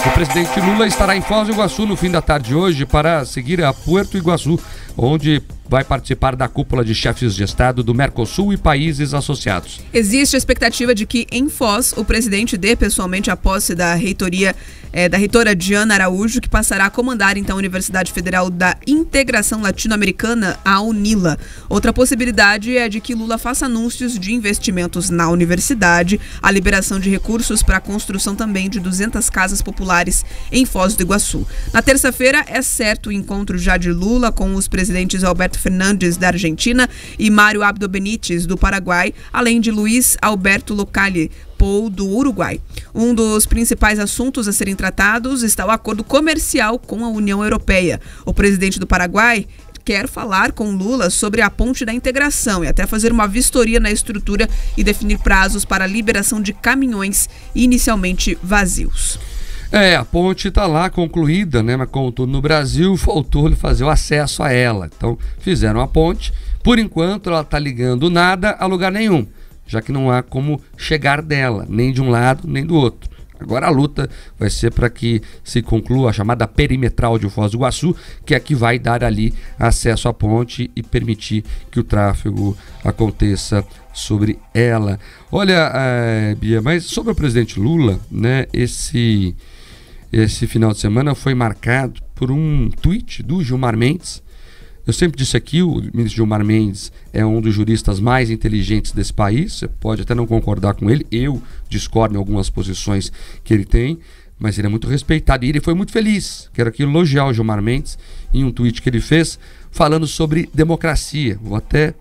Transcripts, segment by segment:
O presidente Lula estará em Foz do Iguaçu no fim da tarde de hoje para seguir a Puerto Iguaçu, onde vai participar da cúpula de chefes de Estado do Mercosul e países associados. Existe a expectativa de que em Foz o presidente dê pessoalmente a posse da reitora Diana Araújo, que passará a comandar então a Universidade Federal da Integração Latino-Americana, a UNILA. Outra possibilidade é de que Lula faça anúncios de investimentos na universidade, a liberação de recursos para a construção também de 200 casas populares em Foz do Iguaçu. Na terça-feira é certo o encontro já de Lula com os presidentes Alberto Fernandes, da Argentina, e Mário Abdo Benítez, do Paraguai, além de Luiz Alberto Lacalle Pou, do Uruguai. Um dos principais assuntos a serem tratados está o acordo comercial com a União Europeia. O presidente do Paraguai quer falar com Lula sobre a ponte da integração e até fazer uma vistoria na estrutura e definir prazos para a liberação de caminhões inicialmente vazios. A ponte está lá concluída, né? Mas contudo no Brasil faltou fazer o acesso a ela. Então fizeram a ponte, por enquanto ela está ligando nada a lugar nenhum, já que não há como chegar dela, nem de um lado nem do outro. Agora a luta vai ser para que se conclua a chamada perimetral de Foz do Iguaçu, que é que vai dar ali acesso à ponte e permitir que o tráfego aconteça sobre ela. Olha, Bia, mas sobre o presidente Lula, né, esse final de semana foi marcado por um tweet do Gilmar Mendes. Eu sempre disse aqui, o ministro Gilmar Mendes é um dos juristas mais inteligentes desse país. Você pode até não concordar com ele, eu discordo em algumas posições que ele tem, mas ele é muito respeitado e ele foi muito feliz. Quero aqui elogiar o Gilmar Mendes em um tweet que ele fez falando sobre democracia. Vou até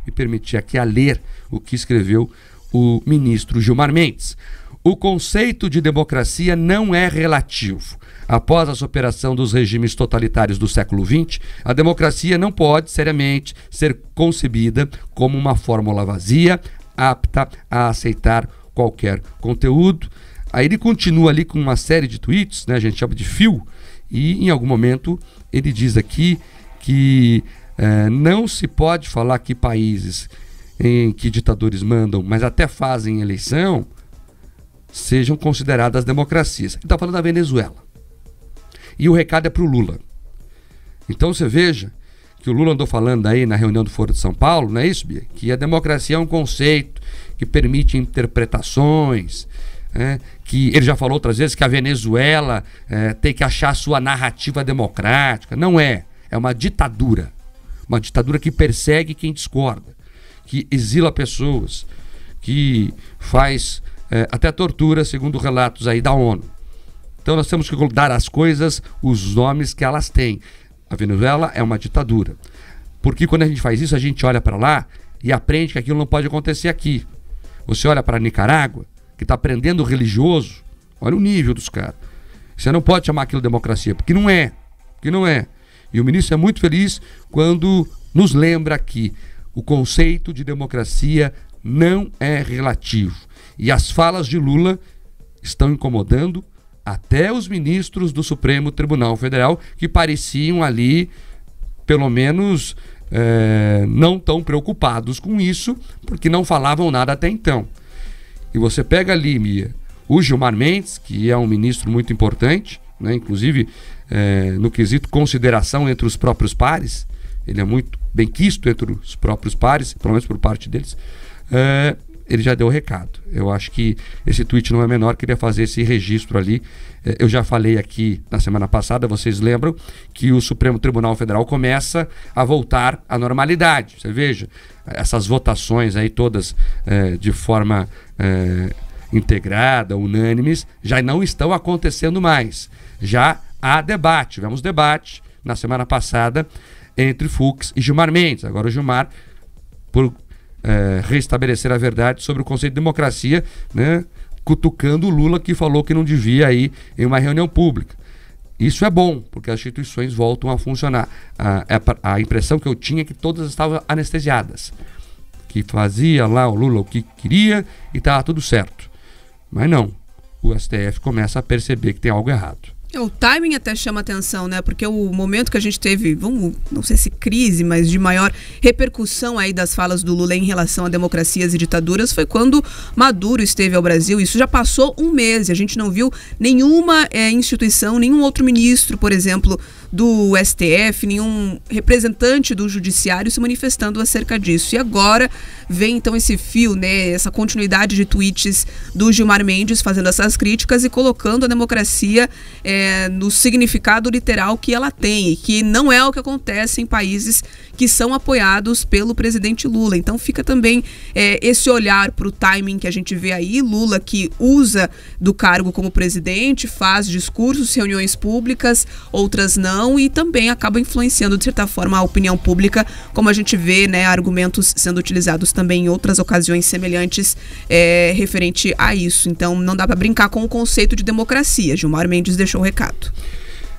me permitir aqui a ler o que escreveu o ministro Gilmar Mendes. O conceito de democracia não é relativo. Após a superação dos regimes totalitários do século XX, a democracia não pode, seriamente, ser concebida como uma fórmula vazia, apta a aceitar qualquer conteúdo. Aí ele continua ali com uma série de tweets, né, a gente chama de fio, e em algum momento ele diz aqui que não se pode falar que países em que ditadores mandam, mas até fazem eleição, sejam consideradas democracias. Ele está falando da Venezuela. E o recado é para o Lula. Então você veja que o Lula andou falando aí na reunião do Foro de São Paulo, não é isso, Bia? Que a democracia é um conceito que permite interpretações, que ele já falou outras vezes que a Venezuela tem que achar sua narrativa democrática. Não é. É uma ditadura. Uma ditadura que persegue quem discorda, que exila pessoas, que faz até tortura, segundo relatos aí da ONU. Então nós temos que dar às coisas os nomes que elas têm. A Venezuela é uma ditadura. Porque quando a gente faz isso, a gente olha para lá e aprende que aquilo não pode acontecer aqui. Você olha para a Nicarágua, que está prendendo o religioso, olha o nível dos caras. Você não pode chamar aquilo de democracia, porque não é. Porque não é. E o ministro é muito feliz quando nos lembra que o conceito de democracia não é relativo. E as falas de Lula estão incomodando até os ministros do Supremo Tribunal Federal, que pareciam ali, pelo menos, não tão preocupados com isso, porque não falavam nada até então. E você pega ali, Mia, o Gilmar Mendes, que é um ministro muito importante, né, inclusive no quesito consideração entre os próprios pares, ele é muito benquisto entre os próprios pares, pelo menos por parte deles, ele já deu o recado. Eu acho que esse tweet não é menor, queria fazer esse registro ali. Eu já falei aqui na semana passada, vocês lembram, que o Supremo Tribunal Federal começa a voltar à normalidade. Você veja, essas votações aí todas de forma integrada, unânimes, já não estão acontecendo mais. Já há debate, tivemos debate na semana passada entre Fux e Gilmar Mendes. Agora o Gilmar, por restabelecer a verdade sobre o conceito de democracia, né, cutucando o Lula, que falou que não devia ir em uma reunião pública. Isso é bom, porque as instituições voltam a funcionar. A impressão que eu tinha é que todas estavam anestesiadas, que fazia lá o Lula o que queria e estava tudo certo. Mas não, o STF começa a perceber que tem algo errado. O timing até chama atenção, né? Porque o momento que a gente teve, não sei se crise, mas de maior repercussão aí das falas do Lula em relação a democracias e ditaduras foi quando Maduro esteve ao Brasil. Isso já passou um mês e a gente não viu nenhuma instituição, nenhum outro ministro, por exemplo, do STF, nenhum representante do judiciário se manifestando acerca disso. E agora vem então esse fio, né, essa continuidade de tweets do Gilmar Mendes fazendo essas críticas e colocando a democracia no significado literal que ela tem, e que não é o que acontece em países que são apoiados pelo presidente Lula. Então fica também esse olhar para o timing que a gente vê aí, Lula que usa do cargo como presidente, faz discursos, reuniões públicas, outras não, e também acaba influenciando de certa forma a opinião pública, como a gente vê, né, argumentos sendo utilizados também em outras ocasiões semelhantes referente a isso. Então não dá para brincar com o conceito de democracia. Gilmar Mendes deixou o recado.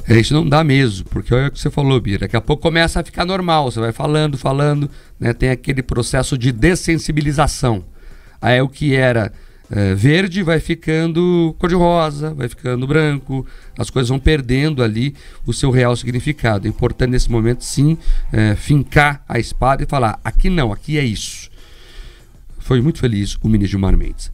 Isso não dá mesmo, porque olha o que você falou, Bira, daqui a pouco começa a ficar normal, você vai falando, né, tem aquele processo de dessensibilização. Aí o que era verde vai ficando cor-de-rosa, vai ficando branco, as coisas vão perdendo ali o seu real significado. É importante nesse momento sim fincar a espada e falar, aqui não, aqui é isso. Foi muito feliz o ministro Gilmar Mendes.